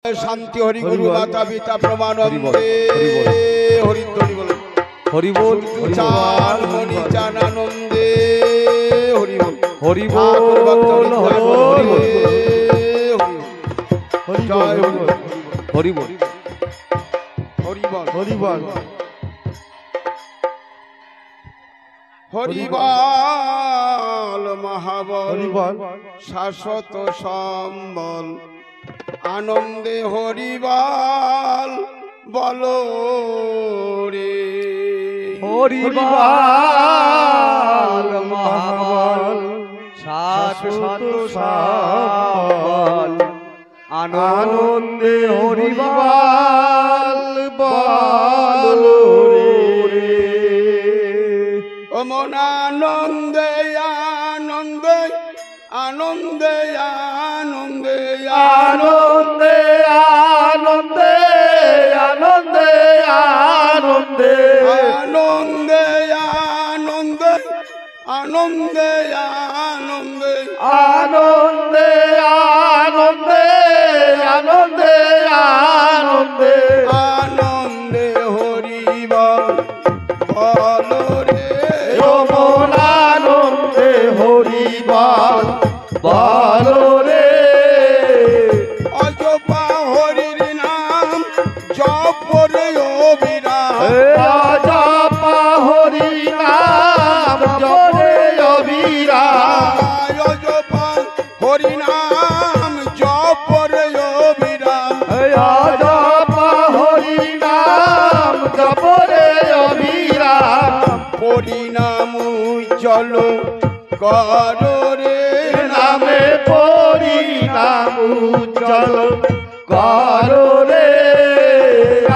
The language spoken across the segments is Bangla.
शांति हरि गुरु माता पिता प्रमानंदे हरि बोल हरि बोल चाल मणि चानंदे हरि बोल हरि बोल हरि बोल हरि बोल हरि बोल हरि बोल हरि बोल हरि बोल महाबल शाश्वत सम्बल आनंदे हरिबाल बोलो रे हरिबाल महाबल शाश्वत सम्बल आनंदे हरिबाल बोलो रे अमन आनंदे आनंदे आनंदे आनंदे आनंदे आनंदे आनंदे आनंदे आनंदे आनंदे आनंदे आनंदे आनंदे आनंदे आनंदे आनंदे आनंदे हरिबल बोलो रे यमन आनंदे हरिबल बोलो रे अजपा हरिर नाम जप रे अविराम अजपा हरि नाम जप रे अविराम अजपा हरि नाम जप रे अविराम अजपा हरि नाम जप रे अविराम परिणाम उज्ज्वल करो रे नामे परिणाम उज्ज्वल करो रे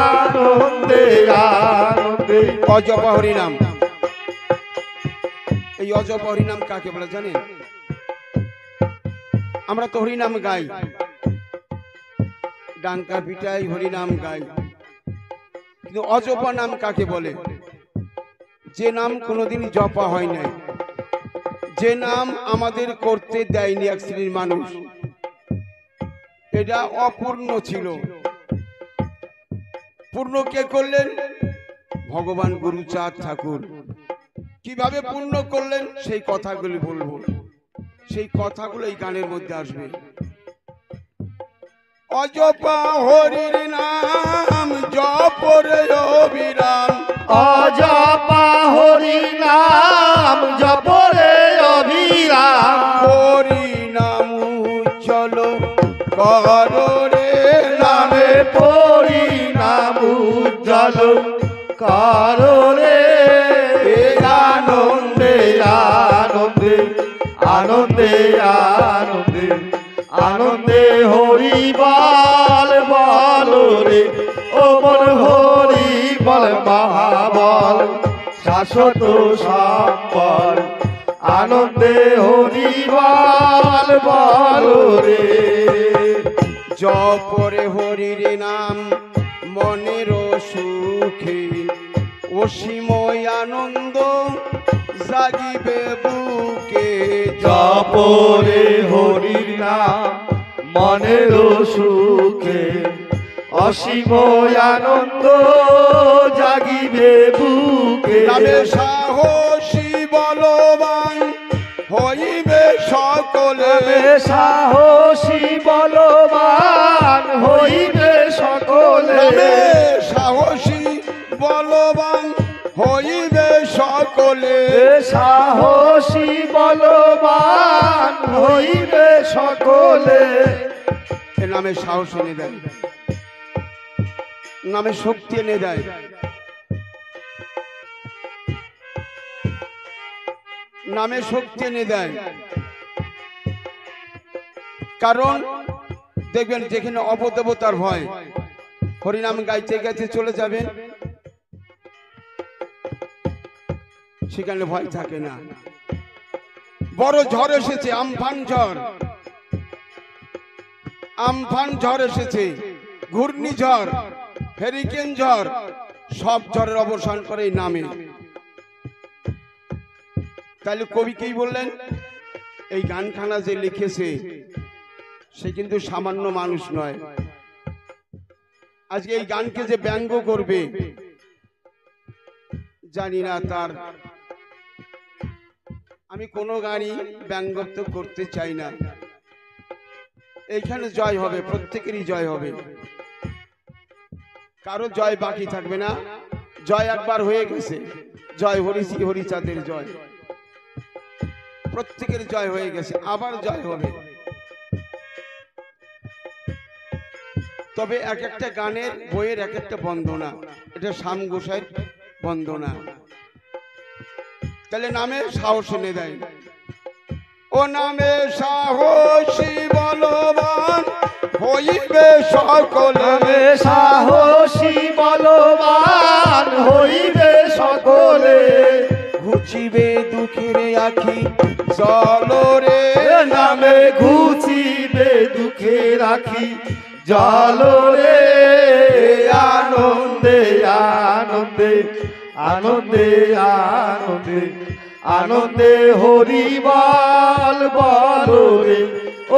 आनंदे आनंदे अजप हरिनाम এই অজপ হরিনাম কাকে বলে জানেন? আমরা তো হরিনাম গাই, ডাঙ্কা পিটাই হরিনাম গাই, কিন্তু অজপা নাম কাকে বলে? যে নাম কোনোদিন জপা হয় নাই, যে নাম আমাদের করতে দেয়নি এক শ্রেণীর মানুষ, এটা অপূর্ণ ছিল। পূর্ণ কে করলেন? ভগবান গুরুচাঁদ ঠাকুর। কিভাবে পূর্ণ করলেন সেই কথাগুলি বলবো, সেই কথাগুলো এই গানের মধ্যে আসবে। অজপা হরির নাম জপ রে অবিরাম अजपा हरि नाम जप रे अविराम হরিনাম উজ্জ্বল করো রে नामे परिणाम उज्ज्वल करो रे आनंदे आनंदे आनंदे आनंदे आनंदे हरिबल बोलो रे ओ मन हरिबल महाबल शाश्वत सम्बल आनंदे हरिबल बोलो रे জপ রে হরির নাম মনের সুখে অসীময় আনন্দ জাগিবে বুকে जप रे हरि नाम मनेर सुखे असीम आनंद जागिबे बुके নামে সাহসী বলবান হইবে সকলে साहसी बलवान हইবে सकले নামে সাহসী বলবান হইবে সকলে साहसी बलवान हইবে सकले এ নামে সাহস এনে দেয়, নামে শক্তি এনে দেয়। নামে শক্তি এনে দেয়, কারণ দেখবেন যেখানে অপদেবতার ভয়, হরিনাম গাইতে গাইতে চলে যাবেন, সেখানে ভয় থাকে না। বড় ঝড় এসেছে, আমফান ঝড়, আমফান ঝড় এসেছে, ঘূর্ণিঝড়, হেরিকেন ঝড়, সব ঝড়ের অবসান করে এই নামে। তাহলে কবি কি বললেন? এই গানখানা যে লিখেছে সে কিন্তু সামান্য মানুষ নয়, আজকে এই গানকে যে ব্যঙ্গ করবে জানি না, তার আমি কোনো গানই ব্যঙ্গত্ব করতে চাই না। এইখানে জয় হবে, প্রত্যেকেরই জয় হবে, কারো জয় বাকি থাকবে না। জয় একবার হয়ে গেছে, জয় হরিশ্রী হরিচাঁদের জয়, প্রত্যেকের জয় হয়ে গেছে, আবার জয় হবে। তবে এক একটা গানের বইয়ের এক একটা বন্দনা, এটা শ্যাম গোসাইয়ের বন্দনা। তাহলে নামে সাহস এনে দেয়, ও নামে সাহসী বলবান হইবে সকলে, সাহসী বলবান হইবে সকলে, ঘুচিবে দুঃখের আখি চলো রে, নামে ঘুচিবে দুঃখে রাখি জল রে, আনন্দে আনন্দে আনন্দে আনন্দে আনন্দে হরিবল বল রে,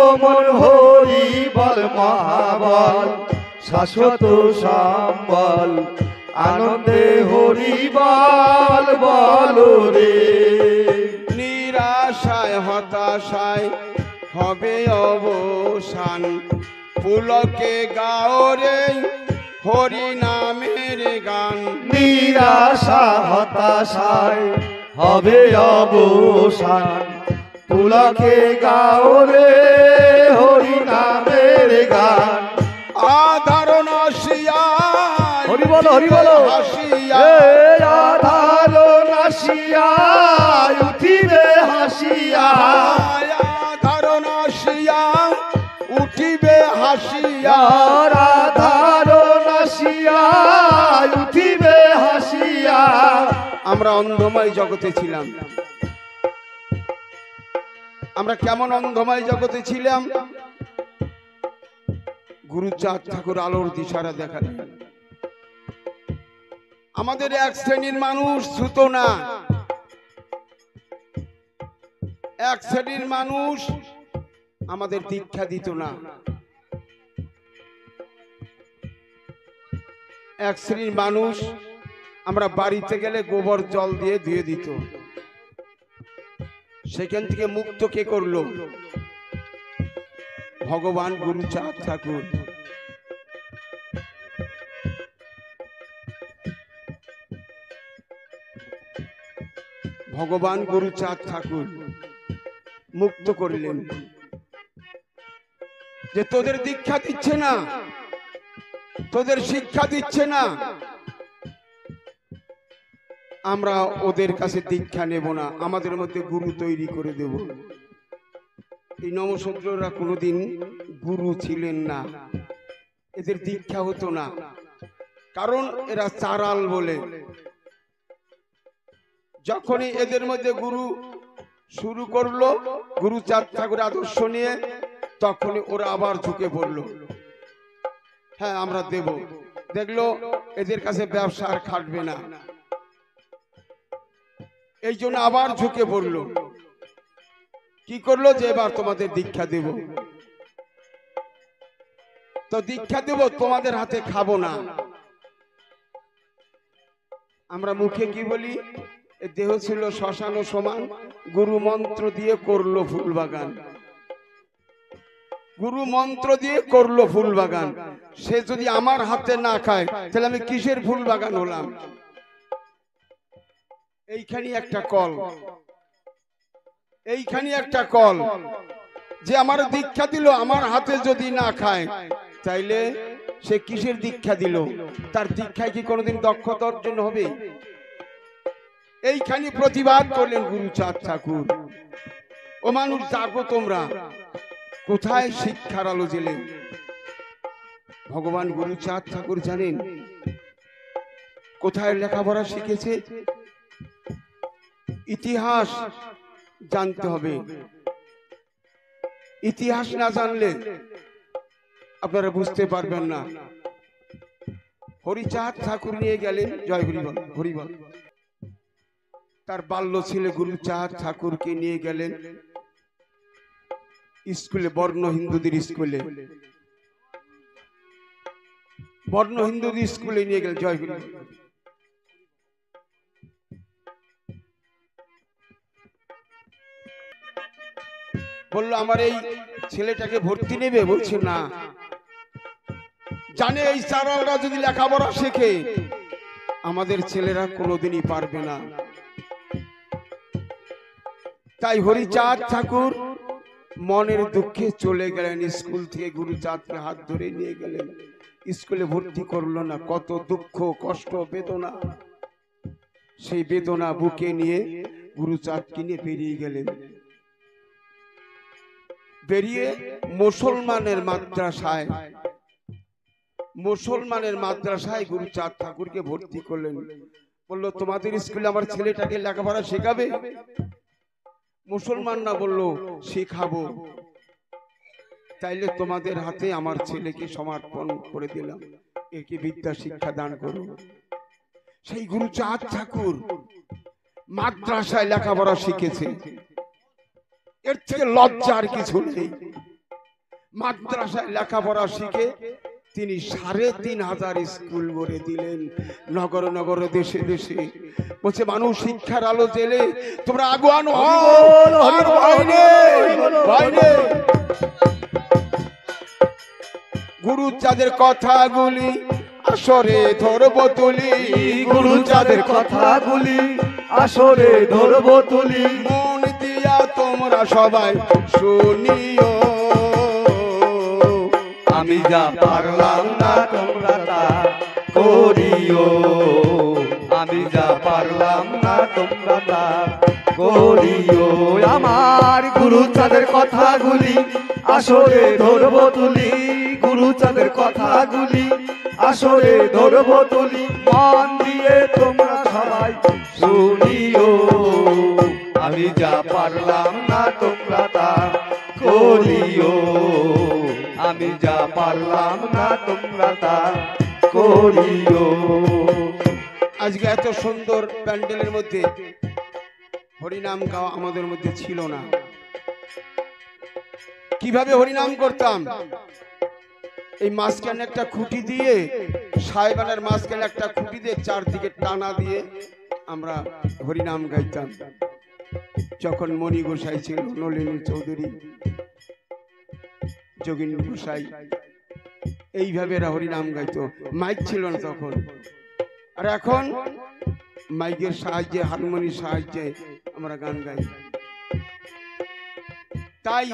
ও মন হরিবল মহাবল শাশ্বত সম্বল, আনন্দে হরিবল বল রে। নিরাশায় হতাশায় হবে অবসান, পুলকে গাও রে হরি নামের গান, নিরাশা হতাশায় হবে অবসান, পুলকে গাও রে হরি নামের গান, আধার নাশিয়া হরি বলো হরি বলো, হাসিয়া, আধার নাশিয়া উঠিবে হাসিয়া, আধার নাশিয়া উঠিবে হাসিয়া, আধার নাশিয়া উঠিবে হাসিয়া। আমরা অন্ধময় জগতে ছিলাম। আমরা কেমন অন্ধময় জগতে ছিলাম? গুরুচাঁদ ঠাকুর আলোর দিশারা দেখালেন। আমাদের এক শ্রেণীর মানুষ ছুতো না, এক শ্রেণীর মানুষ আমাদের দীক্ষা দিত না, এক শ্রেণীর মানুষ আমরা বাড়িতে গেলে গোবর জল দিয়ে ধুয়ে দিত। সেখান থেকে মুক্ত কে করলো? ভগবান গুরুচাঁদ ঠাকুর। ভগবান গুরুচাঁদ ঠাকুর মুক্ত করলেন, যে তোদের দীক্ষা দিচ্ছে না, তোদের শিক্ষা দিচ্ছে না, আমরা ওদের কাছে দীক্ষা নেব না, আমাদের মধ্যে গুরু তৈরি করে দেব। এই নমশূদ্ররা কোনোদিন গুরু ছিলেন না, এদের দীক্ষা হতো না, কারণ এরা চারাল বলে। যখনই এদের মধ্যে গুরু শুরু করলো গুরুচাঁদ ঠাকুর আদর্শ নিয়ে, তখনই ওরা আবার ঝুঁকে পড়লো, হ্যাঁ আমরা দেব। দেখলো এদের কাছে ব্যবসা আর খাটবে না, এই জন্য আবার ঝুঁকে পড়লো। কি করলো? যে এবার তোমাদের দীক্ষা দেব। তো দীক্ষা দেব, তোমাদের হাতে খাবো না। আমরা মুখে কি বলি? দেহ ছিল শ্মশান সমান, গুরু মন্ত্র দিয়ে করলো ফুল বাগান, গুরু মন্ত্র দিয়ে করলো ফুল বাগান। সে যদি আমার হাতে না খায়, তাহলে আমি কিসের ফুল বাগান হলাম? এইখানে একটা কল, এইখানে একটা কল, যে আমার দীক্ষা দিল, আমার হাতে যদি না খায়, তাইলে সে কিসের দীক্ষা দিল? তার দীক্ষায় কি কোনোদিন দক্ষতা অর্জন হবে? এইখানে প্রতিবাদ করলেন গুরুচাঁদ ঠাকুর। ও মানুষ জাগো তোমরা, কোথায় শিক্ষার আলো জেলে? ভগবান গুরুচাঁদ ঠাকুর জানেন কোথায় লেখাপড়া শিখেছে? ইতিহাস জানতে হবে। ইতিহাস না জানলে আপনারা বুঝতে পারবেন না। হরিচাঁদ ঠাকুর নিয়ে গেলেন, জয় হরিবল হরিবল। তার বাল্য ছেলে গুরুচাঁদ ঠাকুরকে নিয়ে গেলেন স্কুলে, বর্ণ হিন্দুদের স্কুলে। বর্ণ হিন্দু স্কুলে নিয়ে গেল। জয়গুরু। বললো আমার এই ছেলেটাকে ভর্তি নেবে? বলছে না, জানে এই চারালরা যদি লেখাপড়া শেখে আমাদের ছেলেরা কোনোদিনই পারবে না। তাই হরিচাঁদ ঠাকুর মনের দুঃখে চলে গেলেন স্কুল থেকে। গুরুচাঁদকে হাত ধরে নিয়ে গেলেন, স্কুলে ভর্তি করলো না। কত দুঃখ কষ্ট বেদনা, সেই বেদনা বুকে নিয়ে গুরুচাঁদকে নিয়ে বেরিয়ে গেলেন। বেরিয়ে মুসলমানের মাদ্রাসায় গুরুচাঁদ ঠাকুরকে ভর্তি করলেন। বললো তোমাদের স্কুলে আমার ছেলেটাকে লেখাপড়া শেখাবে? মুসলমানরা বলল শেখাবো। তাইলে তোমাদের হাতে আমার ছেলেকে সমর্পণ করে দিলাম, একে বিদ্যা শিক্ষা দান করো। সেই গুরুচাঁদ ঠাকুর মাদ্রাসায় লেখাপড়া শিখেছে, এর থেকে লজ্জার কিছু নেই। মাদ্রাসায় লেখাপড়া শিখে তিনি ৩,৫০০ স্কুল গড়ে দিলেন নগর নগর দেশে দেশে। বলছে মানুষ শিক্ষার আলো জেলে তোমরা আগুয়ান হও, আর ভয় নেই। গুরুচাঁদের কথাগুলি আসরে ধরব তুলি, গুরুচাঁদের কথাগুলি আসরে ধরব তুলি। মন দিয়া তোমরা সবাই শুনিও, আমি যা পারলাম না তোমরা তা করিও। আমি যা পারলাম না তোমরা তা করিও। আমার গুরুচাঁদের কথাগুলি আসরে ধরব তুলি, গুরুচাঁদের কথাগুলি আসরে ধরব তুলি। মন দিয়ে তোমরা সবাই শুনিও, আমি যা পারলাম না তোমরা তা করিও। আমি যা পারলাম না তোমরা তা করিও। আজকে এত সুন্দর প্যান্ডেলের মধ্যে হরিনাম গাওয়া আমাদের মধ্যে ছিল না। কিভাবে হরিনাম করতাম? এই মাঝখানে একটা খুঁটি দিয়ে, সাহেবানের মাঝখানে একটা খুঁটি দিয়ে চারদিকে টানা দিয়ে আমরা হরিনাম গাইতাম। যখন মণি গোসাই ছিল, নলিনী চৌধুরী, যোগিনী গোসাই, এইভাবে এরা হরিনাম গাইতো। মাইক ছিল না তখন। আর এখন মাইকের সাহায্যে, হারমোনির সাহায্যে আমরা গান গাই। তাই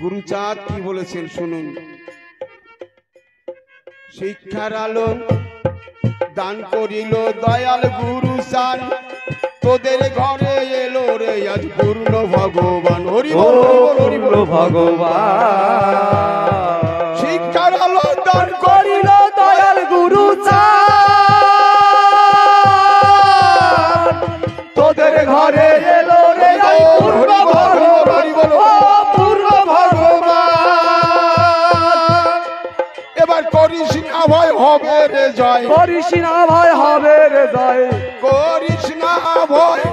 গুরুচাঁদ কি বলেছেন শুনুন। শিক্ষার আলো দান করিল দয়াল গুরুচাঁদ, তোদের ঘরে এলো রে আজ পূর্ণ ভগবান। হরি বল হরি বল ভগবান। শিক্ষার আলো দান করিল দয়াল গুরুচাঁদ, তোদের ঘরে এলো রে পূর্ণ ভগবান। এবার করিস না ভয় হবে রে জয়, করিস না ভয় হবে রে জয়, করিস না ভয়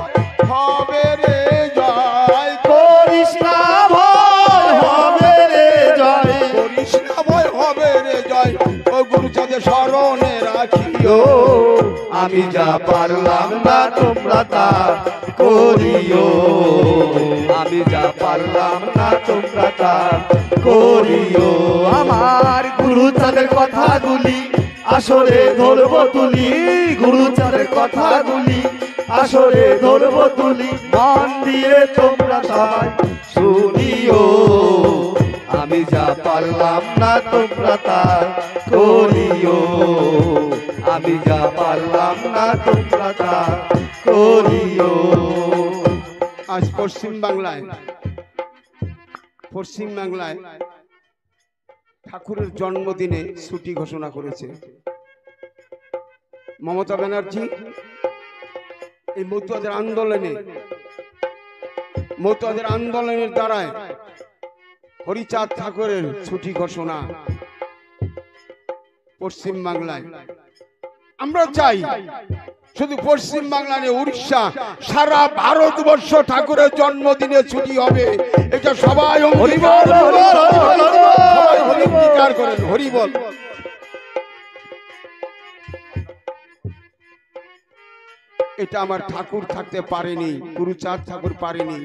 হবে রে জয়, করিস না ভয় হবে রে জয়, করিস না ভয় হবে রে জয়। ও গুরুচাঁদের স্মরণে রাখিও, আমি যা পারলাম না তোমরা তা করিও। আমি যা পারলাম না তোমরা তা করিও। আমার গুরুচাঁদের কথাগুলি আসরে ধরব তুলি, গুরুচাঁদের কথাগুলি আসরে ধরব তুলি। মন দিয়ে তোমরা সবাই শুনিও, আমি যা পারলাম না তোমরা তা করিও। আমি যা পারলাম না তোমরা তা করিও। আজ পশ্চিম বাংলায় ঠাকুরের জন্মদিনে ছুটি ঘোষণা করেছে মমতা ব্যানার্জি। এই মতুয়াদের আন্দোলনের দ্বারায় হরিচাঁদ ঠাকুরের ছুটি ঘোষণা পশ্চিম বাংলায়। আমরা চাই শুধু পশ্চিম বাংলা নিয়ে উড়িষ্যা, সারা ভারতবর্ষ ঠাকুরের জন্মদিনে ছুটি হবে। এটা সবাই অঙ্গীকার করেন। হরি বল। এটা আমার ঠাকুর থাকতে পারেনি, গুরুচাঁদ ঠাকুর পারেনি।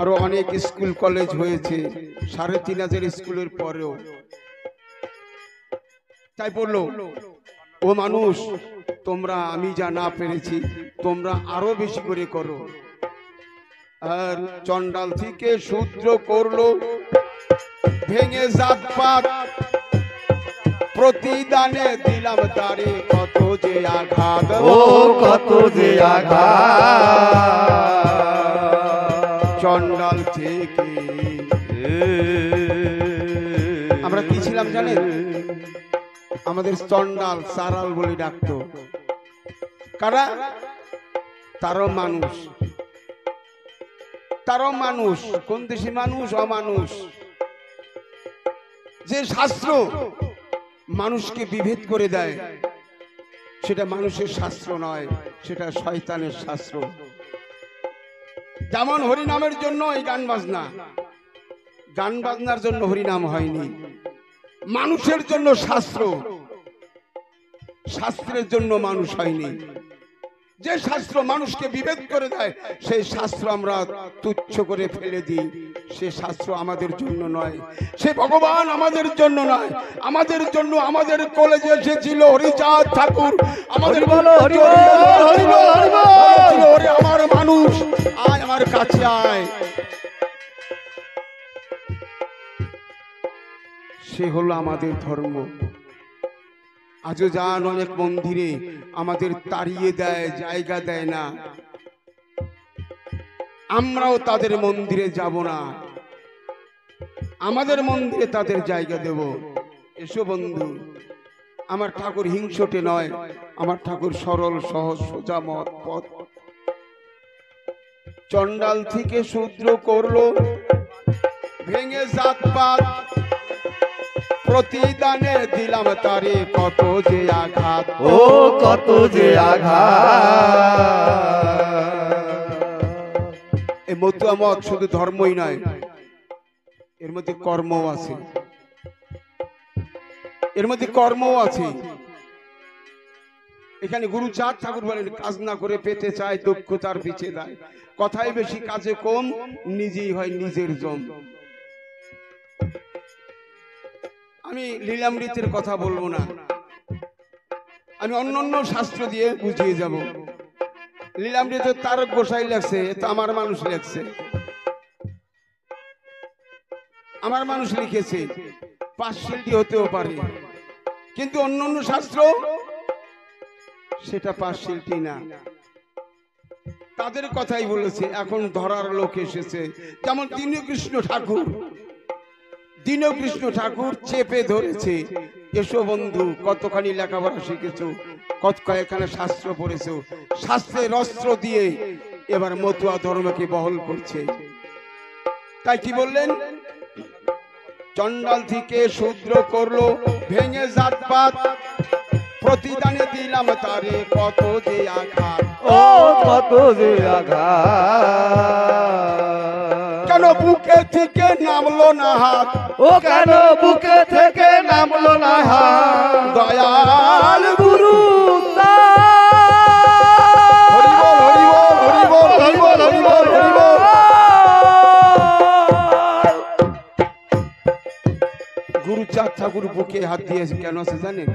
আরো অনেক স্কুল কলেজ হয়েছে ৩,৫০০ স্কুলের পরেও। তাই বললো, ও মানুষ, তোমরা আমি যা না পেরেছি তোমরা আরো বেশি করে করো। আর চন্ডাল থেকে শূদ্র করলো, ভেঙে জাতপাত, প্রতিদানে দিলাম তারে কত যে আঘাত, ও কত যে আঘাত। চন্ডাল থেকে আমরা কি ছিলাম জানেন? আমাদের চন্ডাল সারাল বলে ডাকতো। কারা? তারও মানুষ, তারও মানুষ। কোন দেশি মানুষ? অমানুষ। যে শাস্ত্র মানুষকে বিভেদ করে দেয় সেটা মানুষের শাস্ত্র নয়, সেটা শয়তানের শাস্ত্র। যেমন হরিনামের জন্য এই গান বাজনা, গান বাজনার জন্য হরিনাম হয়নি। মানুষের জন্য শাস্ত্র, শাস্ত্রের জন্য মানুষ হয়নি। যে শাস্ত্র মানুষকে বিভেদ করে দেয় সেই শাস্ত্র আমরা তুচ্ছ করে ফেলে দিই। সে শাস্ত্র আমাদের জন্য নয়, সে ভগবান আমাদের জন্য নয়। আমাদের জন্য আমাদের কলেজে এসেছিল হরিচাঁদ ঠাকুর। আমাদের ওরে আমার মানুষ, আয় আমার কাছে আয়। সে হলো আমাদের ধর্ম। আজও যান অনেক মন্দিরে, আমাদের তাড়িয়ে দেয়, জায়গা দেয় না। আমরাও তাদের মন্দিরে যাব না, আমাদের মন্দিরে তাদের জায়গা দেব। এসো বন্ধু, আমার ঠাকুর হিংসটে নয়, আমার ঠাকুর সরল সহজ সোজা মত পথ। চন্ডাল থেকে শূদ্র করলো, ভেঙে জাতপাত, প্রতিদানে দিলাম তারে কত যে আঘাত, ও কত যে আঘাত। এই মতুয়া মত শুধু ধর্মই নয়, এর মধ্যে কর্মও আছে, এর মধ্যে কর্মও আছে। এখানে গুরুচাঁদ ঠাকুর বলেন, কাজ না করে পেতে চায় দক্ষতার পিছে দেয়। কথাই বেশি কাজে কম, নিজেই হয় নিজের জম। আমি লীলামৃতের কথা বলবো না, আমি অন্য শাস্ত্র দিয়ে বুঝিয়ে যাব। লীলামৃত তারক গোসাই লেখছে, তো আমার মানুষ লেখছে, আমার মানুষ লিখেছে, পাঁচশিল্পী হতেও পারে, কিন্তু অন্য শাস্ত্র সেটা পাঁচশিল্পী না। তাদের কথাই বলেছে। এখন ধরার লোক এসেছে, যেমন দীনকৃষ্ণ ঠাকুর। দীনকৃষ্ণ ঠাকুর চেপে ধরেছে, এসো বন্ধু, কতখানি লেখাপড়া শিখেছো, কত কয়েকখানা শাস্ত্র পড়েছো, শাস্ত্রের অস্ত্র দিয়ে এবার মতুয়া ধর্মকে বহল করছে। তাই কি বললেন? চন্ডাল থেকে শূদ্র করলো, ভেঙে জাতপাত, প্রতিদানে দিলাম তারে কত যে আঘাত, ও কত যে আঘাত। কেন বুকে থেকে নামলো না হাত, ও কেন বুকে থেকে নামলো না হাত। দয়াল গুরু হরিবল হরিবল হরিবল হরিবল হরিবল। গুরুচাঁদ ঠাকুর বুকে হাত দিয়েছে, কেন আছে জানেন?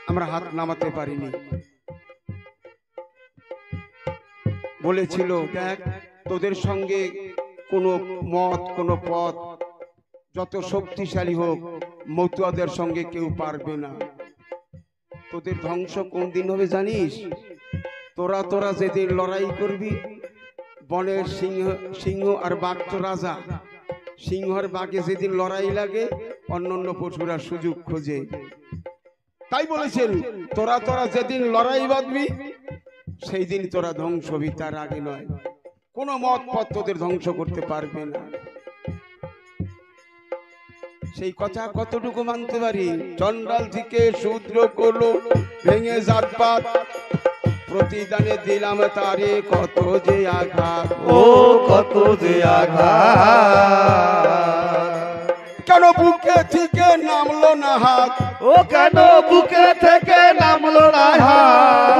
আমরা হাত নামাতে পারিনি। বলেছিল, দেখ, তোদের সঙ্গে কোনো মত, কোনো পথ যত শক্তিশালী হোক, মতুয়াদের সঙ্গে কেউ পারবে না। তোদের ধ্বংস কোন দিন হবে জানিস? তোরা যেদিন লড়াই করবি, বনের সিংহ আর বাঘ তো রাজা, সিংহ আর বাঘে যেদিন লড়াই লাগে, অন্যান্য পশুরা সুযোগ খোঁজে। তাই বলেছেন, তোরা যেদিন লড়াই বাঁধবি সেই দিন তোরা ধ্বংস হবি, তার আগে নয়। কোন মত পথ তোদের ধ্বংস করতে পারবে না। সেই কথা কতটুকু মানতে পারি? চন্ডাল থেকে শূদ্র করলো, ভেঙে জাতপাত, প্রতিদানে দিলাম তারে কত যে আঘাত, ও কত যে আঘাত। কেন বুকে থেকে নামলো না হাত, ও কেন বুকে থেকে নামলো না হাত।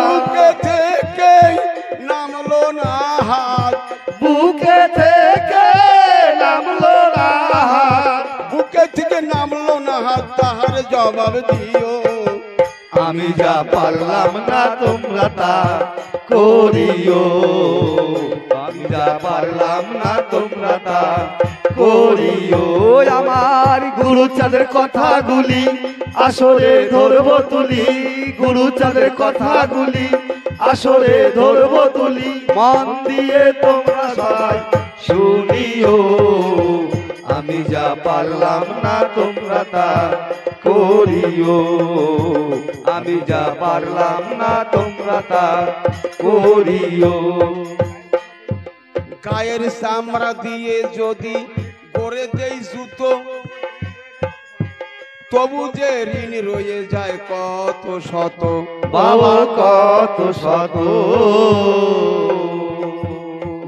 থেকে নামলো না হাত, তাহার জবাব দিও। আমি যা পারলাম না তোমরা তা করিও, আমি যা পারলাম না তোমরা তা করিও। আমার গুরুচাঁদের কথাগুলি আসরে ধরব তুলি, গুরুচাঁদের কথাগুলি আসরে ধরব তুলি, মন দিয়ে তোমরা সবাই শুনিও। আমি যা পারলাম না তোমরা তা করিও, আমি যা পারলাম না তোমরা তা করিও। গায়ের চামড়া দিয়ে যদি গড়ে দেই জুতো, তবু যে ঋণ রয়ে যায় কত শত। বাবা কত শত,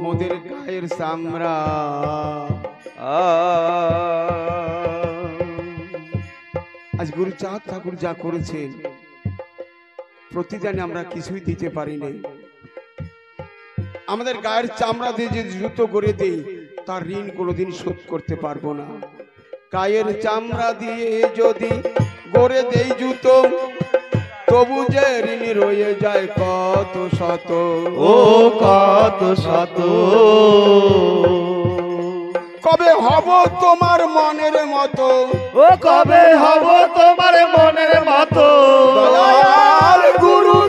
মোদের গায়ের চামড়া আজ গুরুচাঁদ ঠাকুর যা করেছেন, প্রতিদানে আমরা কিছুই দিতে পারি নাই। আমাদের গায়ের চামড়া দিয়ে যে জুতো করে দেই, তার ঋণ কোনোদিন শোধ করতে পারবো না। গায়ের চামড়া দিয়ে যদি গড়ে দেই জুতো, তবু যে ঋণ রয়ে যায় কত শত। ও কত শত, কবে হব তোমার মনের মতো, ও কবে হব তোমার মনের মতো। দয়াল গুরু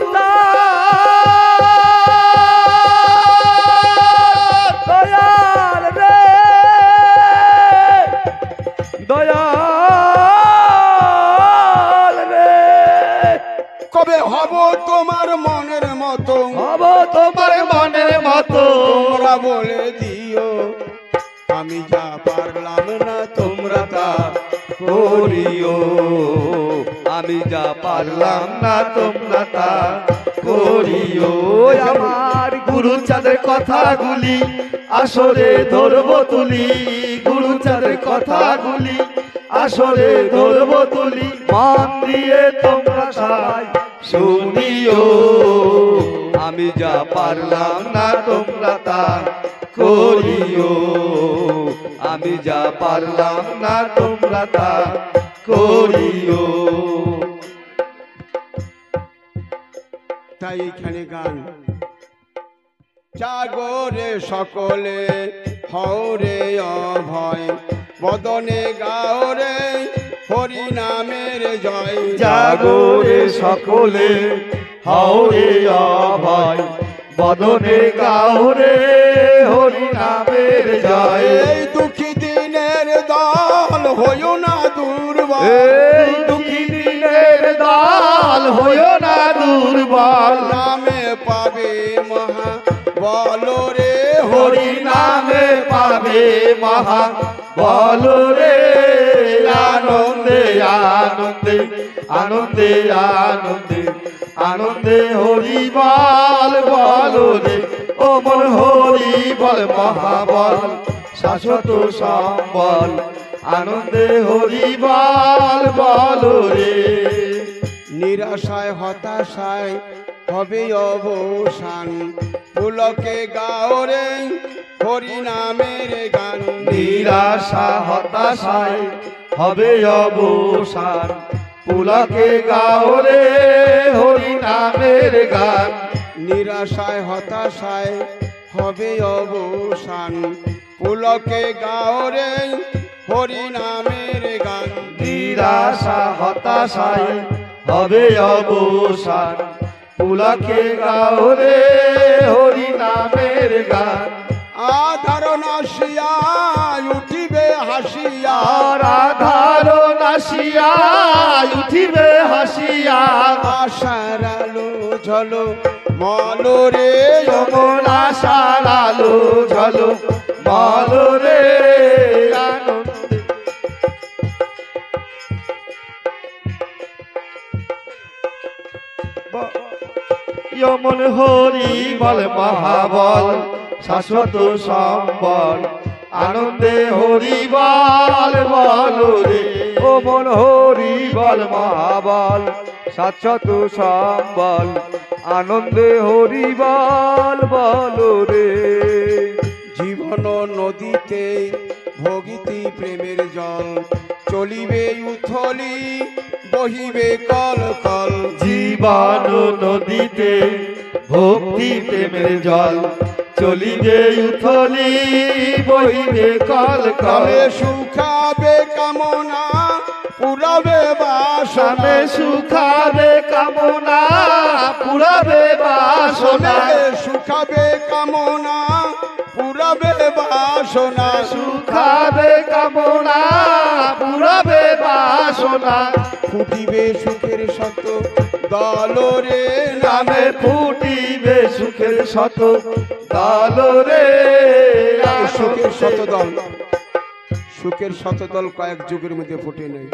দয়াল রে, দয়াল রে, কবে হব তোমার মনের মতো, হব তোমার মনের মতো। তোমরা বলে দিও। আমি যা পারলাম না তোমরা তা করিও, আমি যা পারলাম না তোমরা তা করিও। আমার গুরুচাঁদের কথাগুলি আসরে ধরব তুলি, গুরুচাঁদের কথাগুলি আসরে ধরব তুলি, মন দিয়ে তোমরা সবাই শুনিও। আমি যা পারলাম না তোমরা তা করিও, আমি যা পারলাম না তোমরা তা করিও। তাই এখানে গান, জাগরে সকলে হরে অভয়, বদনে গাওরে হরি নামের জয়। জাগরে সকলে হরে অভয়, বদনে গাওরে হরি নামের জয়। এই দুঃখী দিনের দল হইও না দুর্বল, এই দুঃখী দিনের দল হইও না দুর্বল, নামে পাবে মহা বল রে হরি নামে পাবে মহা বল রে। আনন্দে আনন্দে আনন্দে আনন্দে আনন্দে হরি বল বল রে, ও মন হরি বল মহাবল শাশ্বত সম্বল, আনন্দে হরি বল বল রে। নিরাশায় হতাশায় হবে অবসান, পুলকে গাওরে হরি নামের গান। নিরাশা হতাশায় হবে অবসান, পুলকে গাওরে হরি নামের গান। নিরাশায় হতাশায় হবে অবসান, পুলকে গাওরে হরি নামের গান। নিরাশা হতাশায় হবে অবসান, পুলকে গাওরে হরি নামের গান। আধার নাশিয়া উঠিবে হাসিয়া, আধার নাশিয়া উঠিবে হাসিয়া, আশার আলো ঝলো মল রে যমন আশার আলো ঝলো মল রে। আনন্দে যমন হরি বল মহাবল শাশ্বত সম্বল, আনন্দে হরি বল বল রে। ও মন হরি বল মহাবল শাশ্বত সম্বল, আনন্দে হরি বল বল রে। জীবন নদীতে ভগিতি প্রেমের জল চলিবে উথলি বহিবে কল কল জীবন নদীতে ভক্তি প্রেমের জল চলিবে উথলি বহিবে কল কল কামে সুখাবে কামনা পুরাবে বাসনা কামে সুখাবে কামনা পুরাবে বাসনা কামে সুখাবে কামনা পুরাবে বাসনা সুখাবে কামনা পুরাবে বাসনা ফুটিবে সুখের শত দল রে নামে ফুটিবে সুখের শত দল রে সুখের শতদল সুখের শতদল কয়েক যুগের মধ্যে ফুটে নেই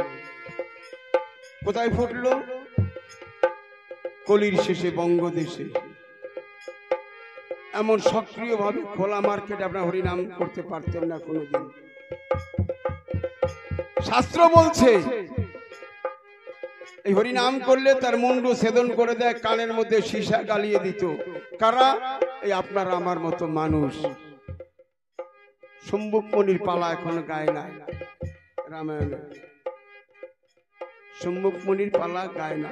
কোথায় ফুটলো কলির শেষে বঙ্গদেশে এমন সক্রিয় ভাবে খোলা মার্কেট আপনার হরিনাম করতে পারতেন না কোনোদিন শাস্ত্র বলছে এই হরিনাম করলে তার মুন্ডু ছেদন করে দেয় কানের মধ্যে সীসা গালিয়ে দিত কারা এই আপনার আমার মতো মানুষ সম্মুখ মনির পালা এখন গায় না রামায়ণে সম্মুখ মনির পালা গায় না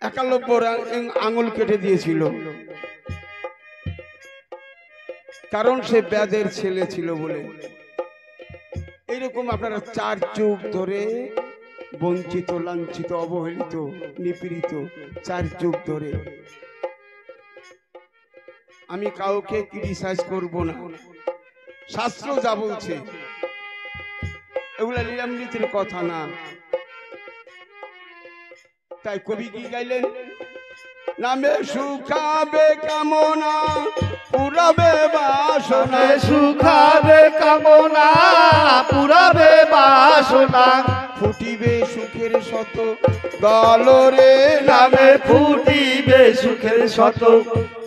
91 আঙুল কেটে দিয়েছিল কারণ সে ব্যাদের ছেলে ছিল বলে এইরকম আপনারা 4 যুগ ধরে বঞ্চিত লাঞ্ছিত অবহেলিত নিপীড়িত 4 যুগ ধরে আমি কাউকে ক্রিটিসাইজ করব না শাস্ত্র যা বলছে এগুলা লীলামৃতের কথা না তাই কবি কি গাইলেন নামে সুখাবে কামনা পুরাবে বাসনা সুখাবে কামনা পুরাবে বাসনা ফুটিবে সুখের শত দল রে নামে ফুটিবে সুখের শত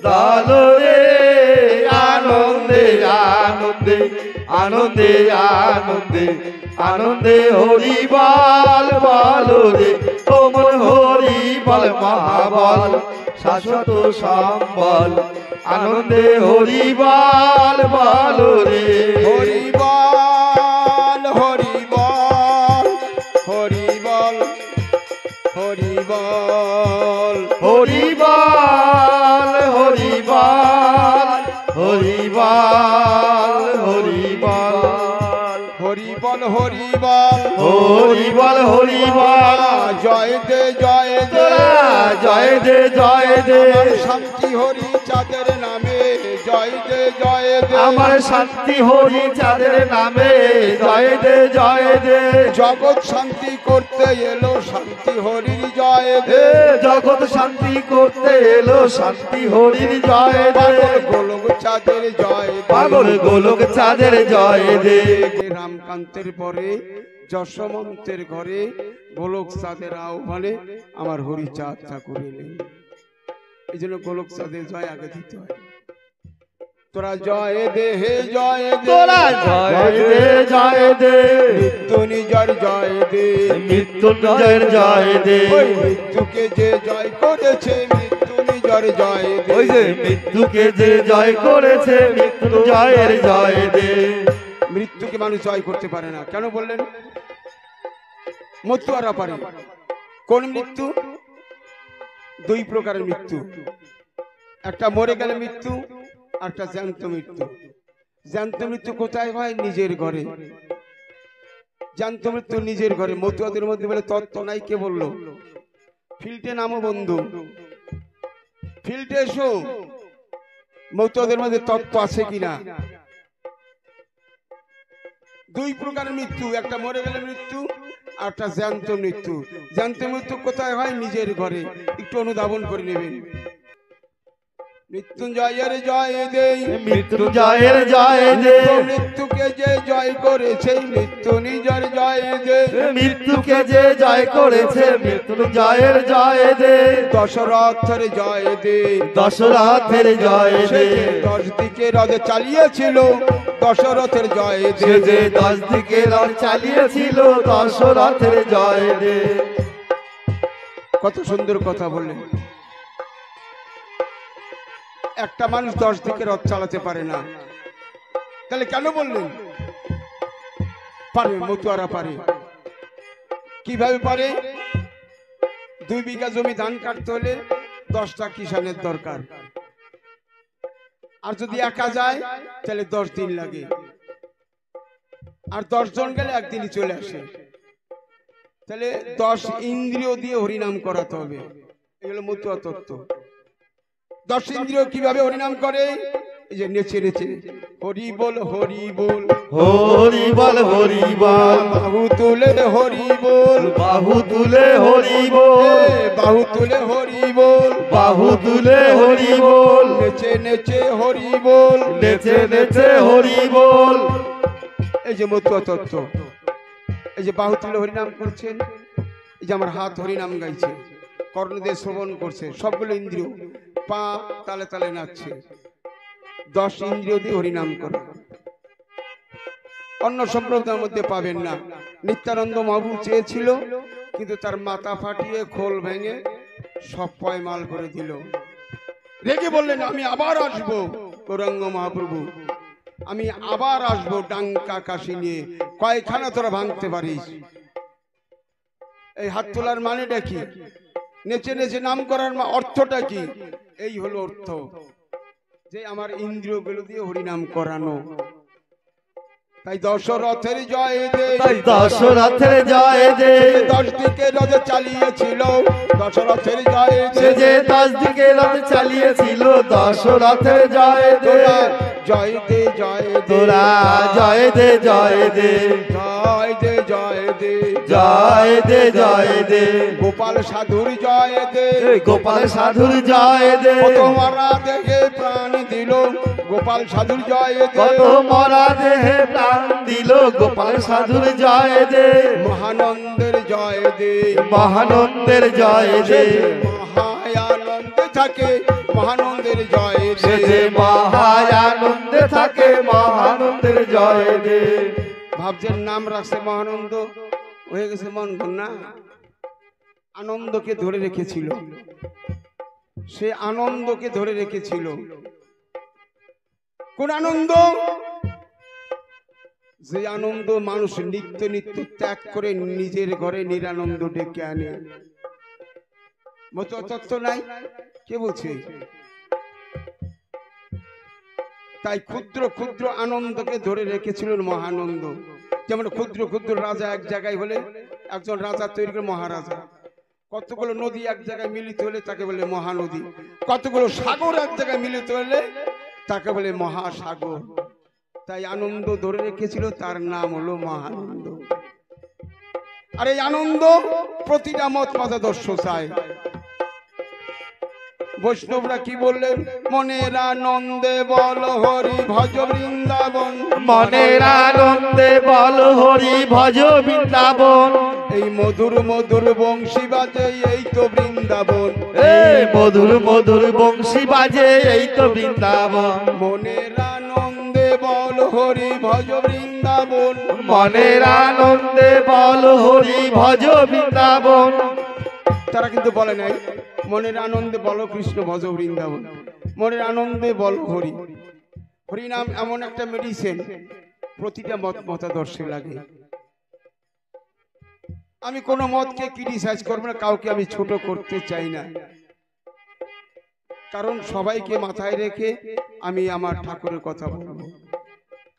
দল রে আনন্দে আনন্দে আনন্দে আনন্দে আনন্দে হরি বল বল রে ও মন হরি বল মহাবল শাশ্বত সম্বল আনন্দে হরি বল বল রে হরি বল হরি বল হরি বল হরি বল হরি বল হরি বল হরি বল হরি বল হরি বল হরি বল হরি বল হরি বল জয় দে জয় দে জয় দে জয় দে শান্তি হরি চাঁদের নামে জয় দে জয় দে আমার শান্তি হরি চাঁদের নামে জয় দে জয় দে জগৎ শান্তি করতে এলো শান্তি হরির জয় দে জগৎ শান্তি করতে এলো শান্তি হরির জয় দে গোলক চাঁদের জয় দে পাগল গোলক চাঁদের জয় দে রামকান্তের পরে যশোমন্তের ঘরে গোলক চাঁদের আহ্বানে আমার হরিচাঁদ ঠাকুর এলেন এই জন্য গোলক চাঁদের জয় আগে দিতে হয় তোরা জয় দে হে জয় দে তোরা জয় দে জয় দে মৃত্যু নিজর জয় দে মৃত্যুঞ্জয়ের জয় দে ওই মৃত্যুকে যে জয় করেছে মৃত্যু নিজর জয় দে ওই যে মৃত্যুকে যে জয় করেছে মৃত্যুঞ্জয়ের জয় দে মৃত্যুকে মানুষ জয় করতে পারে না কেন বললেন মতুয়ারা পারে কোন মৃত্যু 2 প্রকারের মৃত্যু একটা মরে গেলে মৃত্যু একটা জ্যান্ত মৃত্যু জ্যান্ত মৃত্যু কোথায় হয় নিজের ঘরে জ্যান্ত মৃত্যু নিজের ঘরে মতুয়াদের মধ্যে বলে তত্ত্ব নাই কে বললো ফিল্ডে নামো বন্ধু ফিল্ডে এসো মতুয়াদের মধ্যে তত্ত্ব আছে কিনা 2 প্রকারের মৃত্যু একটা মরে গেলে মৃত্যু আর একটা জ্যান্ত মৃত্যু জ্যান্ত মৃত্যু কোথায় হয় নিজের ঘরে একটু অনুধাবন করে নেবেন মৃত্যুঞ্জয়ের জয় দে মৃত্যুঞ্জয়ের জয় দে মৃত্যুকে যে জয় করেছে মৃত্যু নিজের জয় দে মৃত্যুকে যে জয় করেছে মৃত্যুঞ্জয়ের জয় দে দশরথের জয় দে দশরথের জয় দে 10 দিকে রথে চালিয়েছিল দশরথের জয় দে সে যে 10 দিকে রথ চালিয়েছিল দশরথের জয় দে কত সুন্দর কথা বললেন একটা মানুষ 10 দিকে রথ চালাতে পারে না তাহলে কেন বললেন? পারে, মতুয়ারা পারে। কিভাবে পারে? 2 বিঘা জমি ধান কাটতে হলে 10টা কিষানের দরকার, আর যদি একা যায় তাহলে 10 দিন লাগে, আর 10 জন গেলে একদিনই চলে আসে। তাহলে 10 ইন্দ্রিয় দিয়ে হরিনাম করাতে হবে। এগুলো মতুয়া তত্ত্ব। 10 ইন্দ্রিয় কিভাবে হরিনাম করে? এই যে নেচে নেচে হরি বল হরি বল, হরি বল হরি বল, বাহু তুলে হরি বল, বাহু তুলে হরি বল, বাহু তুলে হরি বল, বাহু তুলে হরি বল, নেচে নেচে হরি বল, নেচে নেচে হরি বল। এই যে মতুয়া তত্ত্ব। এই যে বাহু তুলে হরিনাম করছেন, এই যে আমার হাত হরিনাম গাইছে, কর্ণ দিয়ে শ্রবণ করছে, সবগুলো ইন্দ্রিয়, পা তালে তালে নাচছে। 10 ইন্দ্রিয় দিয়ে হরিনাম করে। অন্য সম্প্রদায়ের মধ্যে পাবেন না। নিত্যানন্দ মহাপ্রভু চেয়েছিল, কিন্তু তার মাথা ফাটিয়ে খোল ভেঙে সব পয়মাল করে দিল। রেগে বললেন, আমি আবার আসবো গৌরাঙ্গ মহাপ্রভু, আমি আবার আসবো ডাঙ্কা কাশি নিয়ে, কয়খানা তোরা ভাঙতে পারিস। এই হাত তোলার মানেটা কি? নেচে নেচে নাম করার অর্থটা কি? এই হলো অর্থ, যে আমার ইন্দ্রিয়গুলো দিয়ে হরিনাম করানো। তাই দশরথের জয় দে, তাই দশরথের জয় দে, 10 দিকে রথ চালিয়েছিল, দশরথের জয় সে দে, যে 10 দিকে রথ চালিয়েছিল, দশরথের জয় দে, জয় দে জয় দে, তোরা জয় দে জয় দে, জয় দে জয় দে, জয় দে জয় দে, গোপাল সাধুর জয় দে, গোপাল সাধুর জয় দে, কত মারা দেখে প্রাণ দিল, গোপাল সাধুর জয় দে, কত মরা দেহে প্রাণ দিল, গোপাল সাধুর জয় দে, মহানন্দের জয় দে, মহানন্দের জয় দে, মহায়ানন্দে থাকে মহানন্দের জয় সে দে। যে মহায়ানন্দে থাকে, মহানন্দের জয় দে। ভাবছেন নাম রাখছে মহানন্দ, হয়ে গেছে মনগণ না। আনন্দকে ধরে রেখেছিল, সে আনন্দকে ধরে রেখেছিল। কোন আনন্দ? যে আনন্দ মানুষ নিত্য নিত্য ত্যাগ করে নিজের ঘরে নিরানন্দ ডেকে আনে। মতো তত্ত্ব নাই, কে বলছে? তাই ক্ষুদ্র ক্ষুদ্র আনন্দকে ধরে রেখেছিলেন মহানন্দ। যেমন ক্ষুদ্র ক্ষুদ্র রাজা এক জায়গায় হলে একজন রাজা তৈরি করে মহারাজা, কতগুলো নদী এক জায়গায় মিলিত হলে তাকে বলে মহানদী, কতগুলো সাগর এক জায়গায় মিলিত হলে তাকে বলে মহাসাগর। তাই আনন্দ ধরে রেখেছিল, তার নাম হলো মহানন্দ। আর এই আনন্দ প্রতিটা মত মতাদর্শ চায়। বৈষ্ণবরা কি বললেন? মনের আনন্দে বল হরি ভজ বৃন্দাবন, মনের আনন্দে বল হরি ভজ বৃন্দাবন, এই মধুর মধুর বংশী বাজে এই তো বৃন্দাবন, এই মধুর মধুর বংশী বাজে এই তো বৃন্দাবন, মনের আনন্দে বল হরি ভজ বৃন্দাবন, মনের আনন্দে বল হরি ভজ বৃন্দাবন। তারা কিন্তু বলে নাই মনের আনন্দে বলো কৃষ্ণ ভজ বৃন্দাবন, মনের আনন্দে বল হরি। হরিনাম এমন একটা মেডিসিন, প্রতিটা মত মতাদর্শে লাগে। আমি কোনো মতকে ক্রিটিসাইজ করবো না, কাউকে আমি ছোট করতে চাই না, কারণ সবাইকে মাথায় রেখে আমি আমার ঠাকুরের কথা বলবো।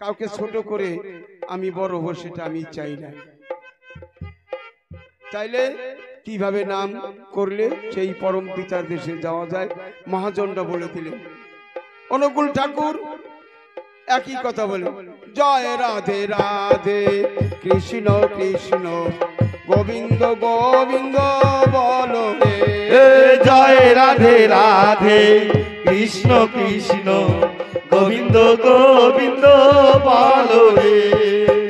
কাউকে ছোট করে আমি বড় হবো সেটা আমি চাই না। চাইলে কিভাবে নাম করলে সেই পরম পিতার দেশে যাওয়া যায় মহাজনরা বলে দিলেন। অনুকূল ঠাকুর একই কথা বলে, জয় রাধে রাধে কৃষ্ণ কৃষ্ণ গোবিন্দ গোবিন্দ বলো রে, জয় রাধে রাধে কৃষ্ণ কৃষ্ণ গোবিন্দ গোবিন্দ বলো রে,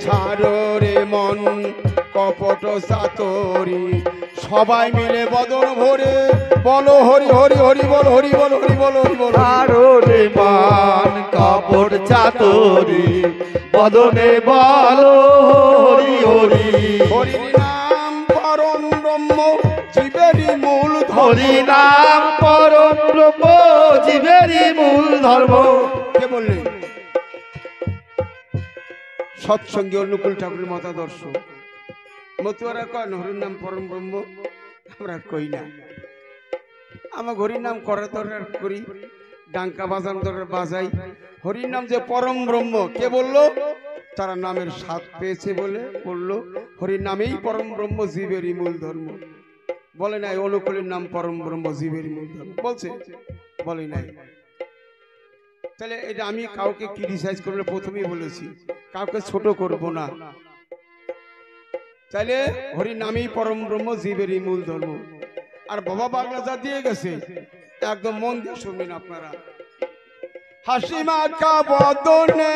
ছাড়ো রে মন কপট সাতরি, সবাই মিলে বদন ভরে বলো হরি হরি হরি বল হরি বল হরি বল হরি বল। আরো রে মান কাপড় চাতরি, বদনে বলো হরি হরি, হরির নাম পরম ব্রহ্ম জীবেরই মূল হরি ধরি। নাম পরম ব্রহ্ম জীবেরই মূল ধর্ম। কে বললেন? সৎসঙ্গী অনুকূল ঠাকুরের মতাদর্শ। মতুয়ারা কয় হরির নাম পরম ব্রহ্ম, আমরা কই না। আমার হরির নাম করার দরকার করি, ডাঙ্কা বাজান দরকার বাজাই। হরির নাম যে পরম ব্রহ্ম কে বললো? তারা নামের স্বাদ পেয়েছে বলে বললো হরির নামেই পরম ব্রহ্ম জীবেরই মূল ধর্ম। বলে নাই অনুকূলের নাম পরম ব্রহ্ম জীবেরই মূল ধর্ম, বলছে? বলে নাই। তাহলে এটা আমি কাউকে ক্রিটিসাইজ করলে প্রথমেই বলেছি, কাউকে ছোট করব না। তাহলে হরির নামেই পরম ব্রহ্ম জীবেরই মূল ধর্ম। আর বাবা পাগলা যা দিয়ে গেছে একদম মন দিয়ে শুনবেন আপনারা। হাসি মাখা বদনে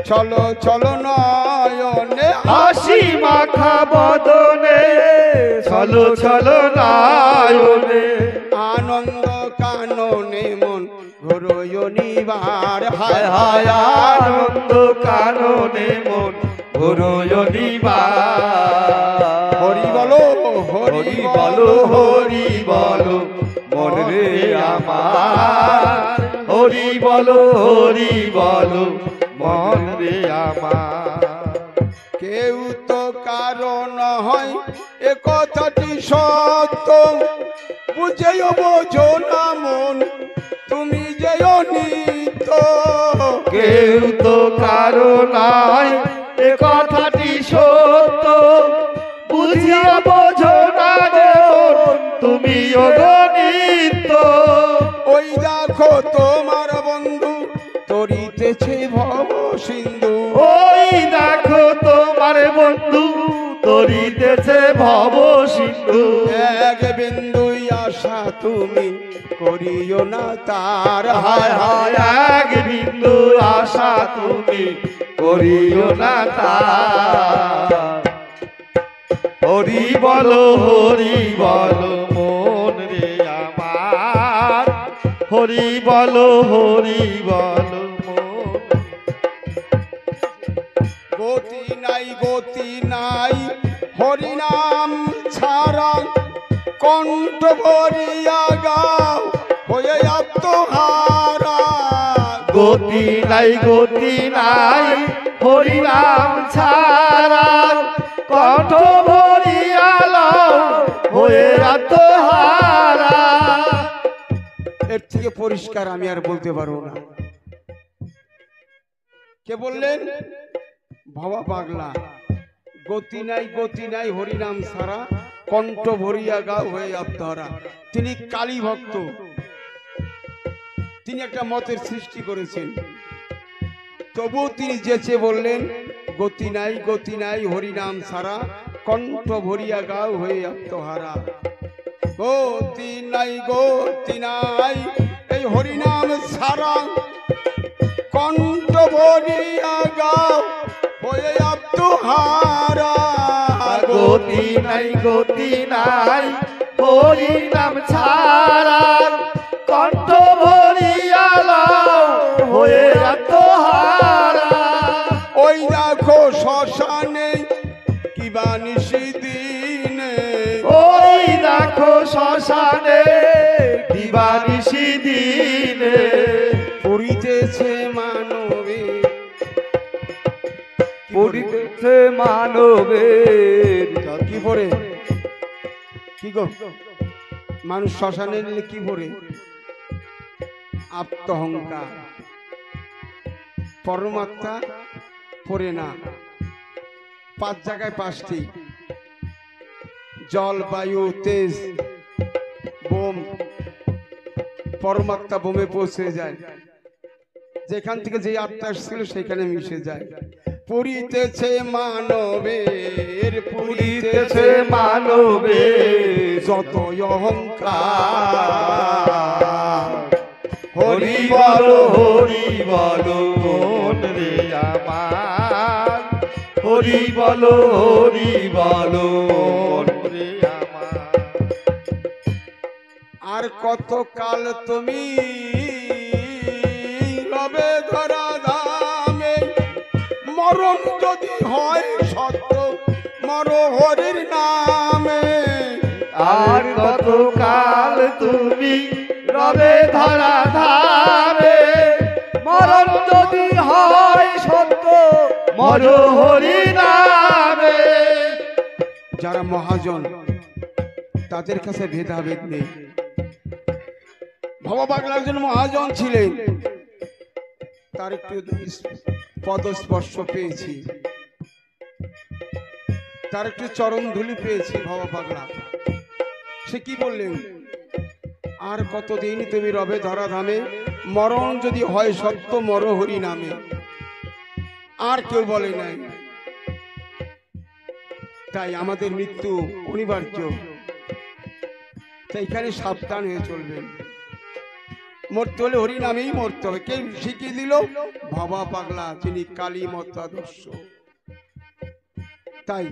চলো চলো নয়নে, হাসি মাখা বদনে চলো চলো নয়নে, আনন্দ কাননে মন ঘোরয় নিবার। হায় হায় আনন্দ কাননে মন ঘোরয় নিবার। হরি বলো হরি বলো হরি বলো মন রে আমার, হরি বলো হরি বলো মন রে আমার। কেউ তো কারণ হয় এ কথাটি সত্য, বুঝেও বোঝো না মন তুমি যেও নিত্য। কেউ তো কারো নাই এ কথাটি সত্য, বুঝিয়া বোঝো না যে তুমি অগণিত। ওই দেখো তোমার বন্ধু তরিতেছে ভব সিন্ধু, ওই দেখো তোমার বন্ধু তরিতেছে ভব সিন্ধু। এক বিন্দুই আশা তুমি করিও না তার। হায় হায় এক বিন্দু আশা তুমি করিও না তার। হরি বলো হরি বলো মন রে আমার, হরি বলো হরি বলো মন। গতি নাই গতি নাই হরিনাম ছাড়া, কণ্ঠ ভরিয়া গাও হয়ে আত্মহারা। গতি নাই হরিনাম ছাড়া, কণ্ঠ ভরিয়া লও হয়ে আত্মহারা। এর থেকে পরিষ্কার আমি আর বলতে পারবো না। কে বললেন? বাবা পাগলা। গতি নাই হরিনাম ছাড়া, কণ্ঠ ভরিয়া গাও হয়ে আত্মহারা। তিনি কালী ভক্ত, তিনি একটা মতের সৃষ্টি করেছেন, তবু তিনি যেচে বললেন গতি নাই হরিনাম ছাড়া, কণ্ঠ ভরিয়া গাও হয়ে আত্মহারা। গতি নাই এই হরিনাম ছাড়া, কণ্ঠ ভরিয়া গাও হয়ে আত্মহারা। গতি নাই হরিনাম ছাড়া, কণ্ঠ ভরিয়া লও হয়ে আত্মহারা। ওই দেখো শ্মশানে কিবা নিশি দিনে, ওই দেখো শ্মশানে দিবা নিশি দিনে, পড়িতেছে মানবে পড়িতেছে মানবের। কি পড়ে? কি গো মানুষ শ্মশানে নিলে কি পড়ে? আত্মহংকার। পরমাত্মা পড়ে না। 5 জায়গায় 5টি, জল বায়ু তেজ বোম। পরমাত্মা বোমে পৌঁছে যায়, যেখান থেকে যে আত্মা ছিল সেখানে মিশে যায়। পুরিতেছে মানবের, পুরিতেছে মানবের যত অহংকার। হরি বলো হরি বলো মন রে আমার, হরি বলো হরি বলো মন রে আমার। আর কত কাল তুমি রবে ধরা ধামে, মরণ যদি হয় সত্য মর হরির নামে। আর কত কাল তুমি রবে ধরা ধামে, মরণ যদি হয় সত্য হর হরি নামে। যারা মহাজন তাদের কাছে ভেদাভেদ নেই। ভবা পাগলা একজন মহাজন ছিলেন, তার একটু পদস্পর্শ পেয়েছি, তার একটু চরণ ধুলি পেয়েছি ভবা পাগলা। সে কি বললেন, আর কতদিন তুমি রবে ধরাধামে, মরণ যদি হয় সত্য মর হরি নামে। আর কেউ বলে নাই। তাই আমাদের মৃত্যু অনিবার্য, তাই এখানে সাবধান হয়ে চলবেন। মরতে হলে হরি নামেই মরতে হবে। কে শিখিয়ে দিল? ভবা পাগলা, যিনি কালী মতাদর্শ। তাই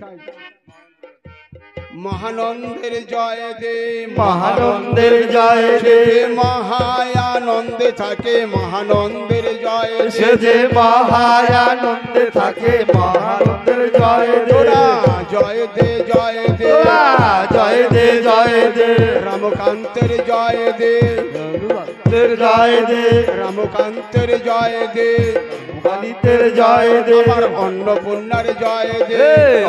মহানন্দের জয় দে, মহানন্দের জয় দে, মহায়ানন্দে থাকে মহানন্দের জয় দে। সে যে মহায়ানন্দে থাকে মহানন্দের জয় দে। তোরা জয় দে জয় দে, তোরা জয় দে জয় দে, রামকান্তের জয় দে, তের জয় দে, রামকান্তের জয় দে, কালীতের জয় দে, আমার অন্নপূর্ণার জয় দে,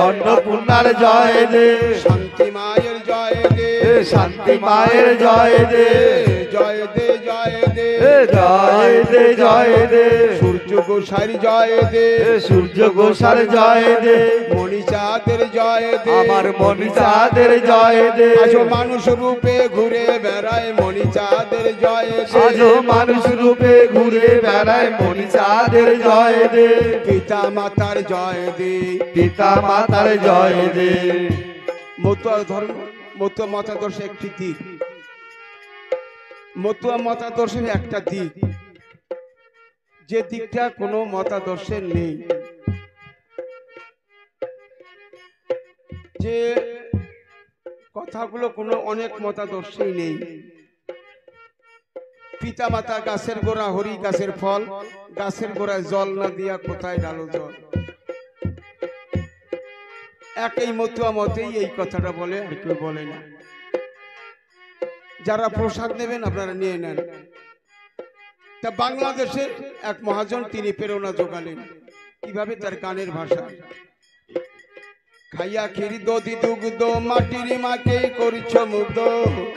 অন্নপূর্ণার জয় দে, শান্তি মায়ের জয় দে, শান্তি মায়ের জয় দে, জয় দে জয় দে, জয় দে জয় দে, সূর্য গোসাইর জয় দে, সূর্য ঘোষার জয় দে, মণিচাঁদের জয় দে, আমার মণিচাঁদের জয় দে। আজ মানুষ রূপে ঘুরে বেড়ায় মণিচাঁদের জয় দে, আজ মানুষ রূপে ঘুরে বেড়ায় মণিচাঁদের জয় দে, পিতা মাতার জয় দে, পিতা মাতার জয় দে। মতুয়া ধর্ম, মতুয়া মতাদর্শের একটি দিক, মতুয়া মতাদর্শের একটা দিক, যে দিকটা কোনো মতাদর্শের নেই, যে কথাগুলো কোনো অনেক মতাদর্শেই নেই। পিতা মাতা গাছের গোড়া, হরি গাছের ফল, গাছের গোড়ায় জল না দিয়া কোথায় ডালো জল। একই মতুয়া মতেই এই কথাটা বলে, আর কেউ বলে না। যারা প্রসাদ নেবেন আপনারা নিয়ে নেন। তা বাংলাদেশের এক মহাজন তিনি প্রেরণা জোগালেন কিভাবে, তার গানের ভাষা। খাইয়া ক্ষীর দধি দুগ্ধ মাটির মাকে করছ মুগ্ধ,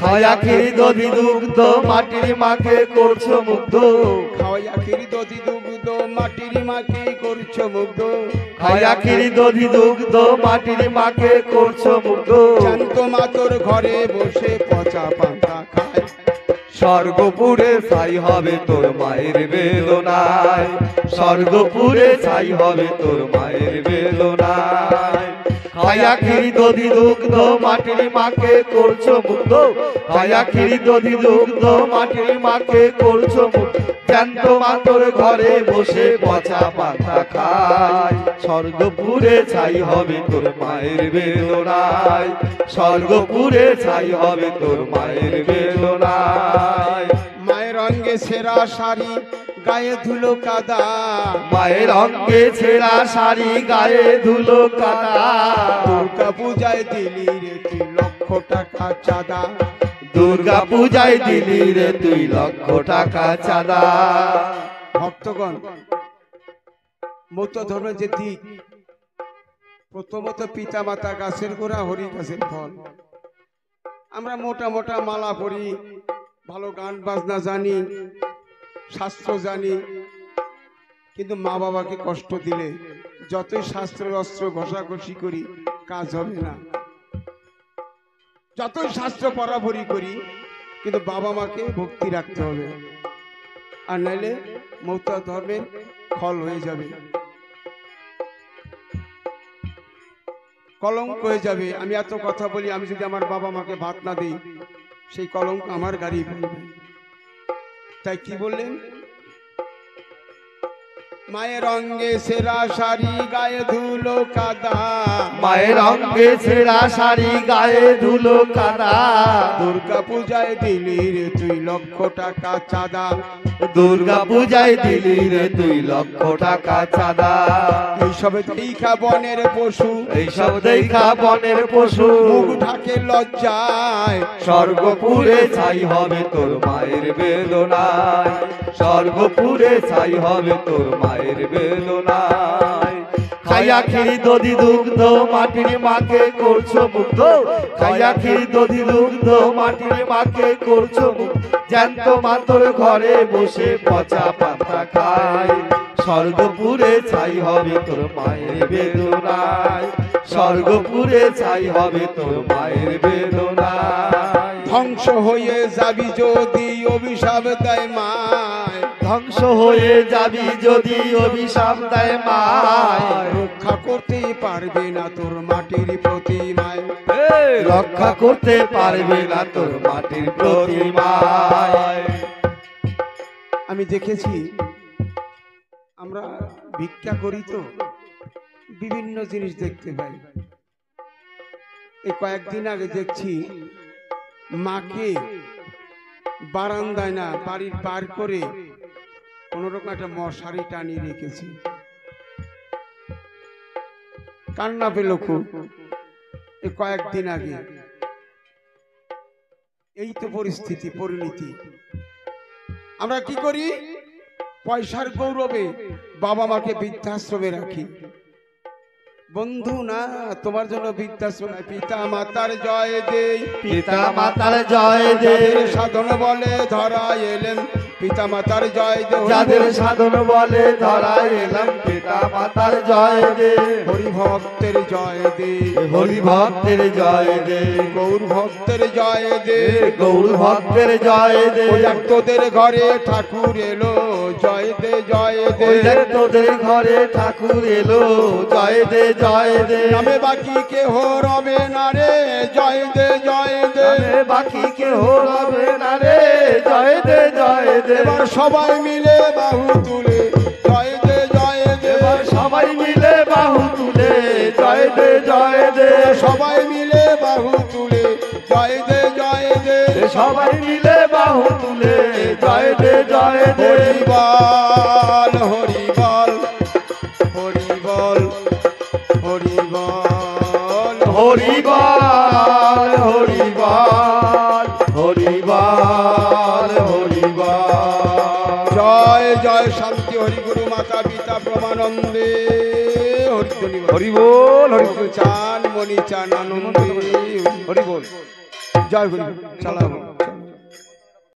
খায়া ক্ষীর দধি দুগ্ধ মাটির মাকে করছো মুগ্ধ, খাওয়া ক্ষীর দধি দুগ্ধ মাটির মাকে করছ মুগ্ধ, খায়া ক্ষীর দধি দুগ্ধ মাটির মাকে করছো মুগ্ধ। জ্যান্ত মাতর ঘরে বসে পচা পাতা খায়, স্বর্গপুরে ছাই হবে তোর মায়ের বেদনায়, স্বর্গপুরে ছাই হবে তোর মায়ের বেদনায়। খায়া ক্ষীর দধি দুগ্ধ মাটির মাকে করছো মুগ্ধ, খায়া ক্ষীর দধি দুগ্ধ মাটির মাকে করছো মুগ্ধ। জ্যান্ত মাতর ঘরে বসে পচা পাতা খায়, স্বর্গপুরে ছাই হবে তোর মায়ের বেদনায়, স্বর্গপুরে ছাই হবে তোর মায়ের বেদনায়। মায়ের অঙ্গে সেরা শাড়ি গায়ে ধুলো কাদা, মায়ের অঙ্গে ছেঁড়া শাড়ি গায়ে ধুলো কাদা, দুর্গা পূজায় দিলি রে তুই লক্ষ টাকা চাঁদা, দুর্গা পূজায় দিলি রে তুই লক্ষ টাকা চাঁদা। ভক্তগণ, মতুয়া ধর্মের যে দিক, প্রথমত পিতা মাতা গাছের গোড়া, হরি গাছের ফল। আমরা মোটা মোটা মালা পরি, ভালো গান বাজনা জানি, শাস্ত্র জানি, কিন্তু মা বাবাকে কষ্ট দিলে যতই শাস্ত্রের অস্ত্র ঘষাঘষি করি কাজ হবে না। যতই শাস্ত্র পড়াভরি করি, কিন্তু বাবা মাকে ভক্তি রাখতে হবে, আর নাইলে মতুয়া ধর্মের ফল হয়ে যাবে, কলঙ্ক হয়ে যাবে। আমি এত কথা বলি, আমি যদি আমার বাবা মাকে ভাত না দিই, সেই কলঙ্ক আমার গাড়ি পড়বে। তাই কি বললেন, মায়ের অঙ্গে সেরা শাড়ি গায়ে ধুলো কাদা, মায়ের অঙ্গে ছেঁড়া শাড়ি গায়ে ধুলো কাদা, দুর্গা পূজায় দিলি রে তুই লক্ষ টাকা চাঁদা, দুর্গা পূজায় দিলি রে তুই লক্ষ টাকা চাঁদা। এইসবে দেখা বনের পশু, এইসব দেখা বনের পশু মুখ ঢাকে লজ্জায়, স্বর্গপুরে ছাই হবে তোর মায়ের বেদনায়, স্বর্গপুরে ছাই হবে তোর মায়ের বেদনায়। খাইয়া ক্ষীর দধি দুগ্ধ মাটির মাকে করছো মুগ্ধ খাইয়া ক্ষীর দধি দুগ্ধ মাটির মাকে করছো মুগ্ধ জ্যান্ত মাতর ঘরে বসে পচা পাতা খায় স্বর্গপুরে ছাই হবে তোর মায়ের বেদনায় স্বর্গপুরে ছাই হবে তোর মায়ের বেদনায় ধ্বংস হয়ে যাবি যদি অভিশাপ দেয় মায় ধ্বংস হয়ে যাবি যদি অভিশাপ দেয় মায় রক্ষা করতে পারবে না তোর মাটির প্রতিমায় রক্ষা করতে পারবে না তোর মাটির প্রতিমায় আমি দেখেছি আমরা ভিক্ষা করি তো বিভিন্ন জিনিস দেখতে পাই। এই কয়েকদিন আগে দেখছি মাকে বারান্দায় না বাড়ির পার করে কোনোরকম একটা মশারি টানিয়ে রেখেছি, কান্না পেল খুব। এই কয়েকদিন আগে এই তো পরিস্থিতি পরিণতি। আমরা কি করি? পয়সার গৌরবে বাবা মাকে বৃদ্ধাশ্রমে রাখি। বন্ধু না, তোমার জন্য বৃদ্ধাশ্রম পিতা মাতার জয় দে, পিতা মাতার জয় দে, সাধন বলে ধরা এলেন পিতা মাতার জয় দে, যাদের সাধন বলে ধরা এলাম পিতা মাতার জয় দে, হরি ভক্তের জয় দে, হরি ভক্তের জয় দে, গৌর ভক্তের জয় দে, গৌর ভক্তের জয় দে, তোদের ঘরে ঠাকুর এলো জয় দে জয় দে, তোদের ঘরে ঠাকুর এলো জয় দে জয় দে, নামে বাকি কেহ রবে না রে জয় দে জয় দে, বাকি কেহ রবে না রে জয় দে জয় দে, এবার সবাই মিলে বাহু তুলে জয় দে জয় দে, এবার সবাই মিলে বাহু তুলে জয় দে জয় দে, সবাই মিলে বাহু তুলে জয় দে জয় দে, সবাই মিলে বাহু তুলে জয় দে জয় দে, হরি বল হরি বল হরি বল হরি বল, হরি বল হরি বল হরি বল হরি বল, জয় জয় শান্তি হরি গুরু মাতা পিতা প্রমানন্দে হরি বল হরি চান মণি চান আনন্দে হরি বল, জয় গুরু চালাবো।